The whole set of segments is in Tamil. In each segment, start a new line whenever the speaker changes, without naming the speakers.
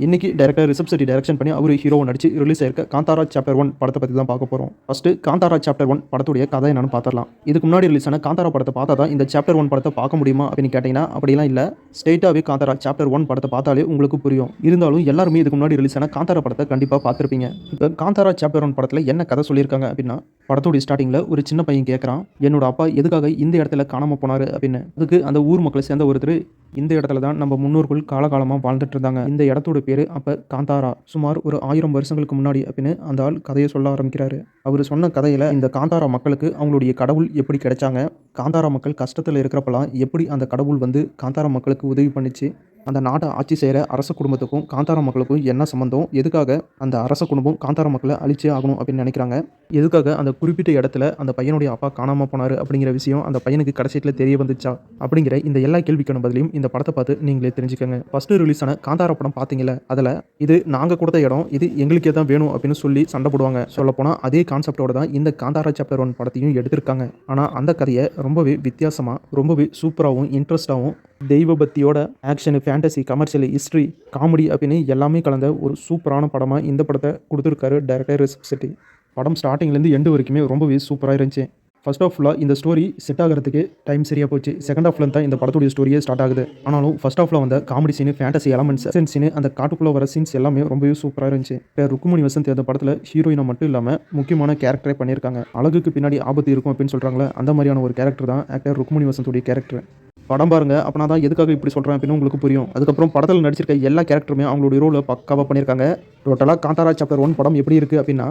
இன்னைக்கு டைரக்டர் ரிஷப் செட்டி டைரக்ஷன் பண்ணி அவரு ஹீரோவா நடிச்சு ரிலீஸ் ஆயிருக்க காந்தாரா சாப்டர் 1 படத்தை பத்தி தான் பார்க்க போறோம். ஃபர்ஸ்ட் காந்தாரா சாப்டர் 1 படத்துடைய கதை என்னன்னு பார்த்தரலாம். இதுக்கு முன்னாடி ரிலீஸ் ஆன காந்தாரா படத்தை பார்த்தா தான் இந்த சாப்டர் 1 படத்தை பார்க்க முடியுமா அப்படின்னு கேட்டீங்கன்னா அப்படிலாம் இல்ல. ஸ்ட்ரெயிட்டாவே காந்தாரா சாப்டர் 1 படத்தை பார்த்தாலே உங்களுக்கு புரியும். இருந்தாலும் எல்லாருமே இதுக்கு முன்னாடி ரிலீஸ் ஆன காந்தாரா படத்தை கண்டிப்பா பார்த்திருப்பீங்க. இப்போ காந்தாரா சாப்டர் 1 படத்துல என்ன கதை சொல்லியிருக்காங்க அப்படின்னா, படத்தோட ஸ்டார்டிங்ல ஒரு சின்ன பையன் கேட்கறான், என்னோட அப்பா எதுக்காக இந்த இடத்துல காணாம போனாரு அப்படின்னு. அதுக்கு அந்த ஊர் மக்களை சேர்ந்த ஒருத்தர், இந்த இடத்துல தான் நம்ம முன்னோர்கள் காலகாலமா வாழ்ந்துட்டு இருந்தாங்க. இந்த இடத்தோட பேரு அப்ப காந்தாரா. சுமார் ஒரு 1000 வருஷங்களுக்கு முன்னாடி அப்படின்னு அந்த ஆள் கதையை சொல்ல ஆரம்பிக்கிறாரு. அவர் சொன்ன கதையில இந்த காந்தாரா மக்களுக்கு அவங்களுடைய கடவுள் எப்படி கிடைச்சாங்க, காந்தாரா மக்கள் கஷ்டத்துல இருக்கிறப்பலாம் எப்படி அந்த கடவுள் வந்து காந்தாரா மக்களுக்கு உதவி பண்ணிச்சு, அந்த நாட்டை ஆட்சி செய்கிற அரச குடும்பத்துக்கும் காந்தாரா மக்களுக்கும் என்ன சம்மந்தம், எதுக்காக அந்த அரச குடும்பம் காந்தாரா மக்களை அழிச்சே ஆகணும் அப்படின்னு நினைக்கிறாங்க, எதுக்காக அந்த குறிப்பிட்ட இடத்துல அந்த பையனுடைய அப்பா காணாமல் போனார் அப்படிங்கிற விஷயம் அந்த பையனுக்கு கடைசியில் தெரிய வந்துச்சா அப்படிங்கிற இந்த எல்லா கேள்விக்கான பதிலையும் இந்த படத்தை பார்த்து நீங்களே தெரிஞ்சுக்கோங்க. ஃபர்ஸ்ட் ரிலீஸ் ஆன காந்தாரா படம் பார்த்தீங்களா, அதில் இது நாங்கள் கொடுத்த இடம், இது எங்களுக்கே தான் வேணும் அப்படின்னு சொல்லி சண்டை போடுவாங்க. சொல்லப்போனால் அதே கான்செப்டோட தான் இந்த காந்தாரா சாப்டர் 1 படத்தையும் எடுத்திருக்காங்க. ஆனால் அந்த கதையை ரொம்பவே வித்தியாசமாக, ரொம்பவே சூப்பராகவும் இன்ட்ரெஸ்டாகவும், தெய்வ பக்தியோட action, fantasy, commercial, history, comedy அப்படின்னு எல்லாமே கலந்த ஒரு சூப்பரான படமாக இந்த படத்தை கொடுத்துருக்காரு டைரக்டர் ரிஷப் செட்டி. படம் ஸ்டார்டிங்லேருந்து எண்டு வரைக்குமே ரொம்பவே சூப்பராக இருந்துச்சு. ஃபர்ஸ்ட் ஆஃப் ஃபுல்லாக இந்த ஸ்டோரி செட் ஆகிறதுக்கு டைம் சரியாக போச்சு. செகண்ட் ஆஃப்ல தான் இந்த படத்துடைய ஸ்டோரியே ஸ்டார்ட் ஆகுது. ஆனாலும் ஃபர்ஸ்ட் ஆஃப்ல வந்த comedy scene, fantasy elements, scene, அந்த காட்டுக்குள்ளே வர சீன்ஸ் எல்லாமே ரொம்பவே சூப்பராக இருந்துச்சு. இப்போ ருக்குமணி வசந்த் அந்த படத்தில் ஹீரோயினை மட்டும் இல்லாமல் முக்கியமான கேரக்டரே பண்ணியிருக்காங்க. அழகுக்கு பின்னாடி ஆபத்து இருக்கும் அப்படின்னு சொல்கிறாங்களே, அந்த மாதிரியான ஒரு கேரக்டர் தான் ஆக்டர் ருக்குமணி வசந்தோடைய கேரக்டர். படம் பாருங்க, அப்பனா தான் எதுக்காக இப்படி சொல்கிறேன் அப்படின்னு உங்களுக்கு புரியும். அதுக்கப்புறம் படத்தில் நடிச்சிருக்க எல்லா கேரக்டருமே அவங்களுடைய ரோலை பக்காவாக பண்ணியிருக்காங்க. டோட்டலாக காந்தாரா சாப்டர் 1 படம் எப்படி இருக்குது அப்படின்னா,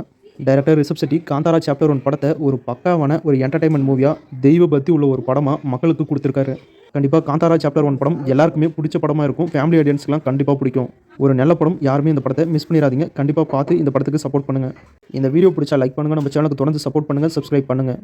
டைரக்டர் ரிஷப் செட்டி காந்தாரா சாப்டர் 1 படத்தை ஒரு பக்காவான ஒரு என்டர்டைன்மெண்ட் மூவியாக, தெய்வ பக்தி உள்ள ஒரு படமாக மக்களுக்கு கொடுத்துருக்காரு. கண்டிப்பாக காந்தாரா சாப்டர் 1 படம் எல்லாருக்குமே பிடிச்ச படமாக இருக்கும். ஃபேமிலி ஆடியன்ஸ்க்குலாம் கண்டிப்பாக பிடிக்கும். ஒரு நல்ல படம், யாருமே இந்த படத்தை மிஸ் பண்ணிடாதீங்க. கண்டிப்பாக பார்த்து இந்த படத்துக்கு சப்போர்ட் பண்ணுங்கள். இந்த வீடியோ பிடிச்சா லைக் பண்ணுங்கள். நம்ம சேனலுக்கு தொடர்ந்து சப்போர்ட் பண்ணுங்கள், சப்ஸ்கிரைப் பண்ணுங்கள்.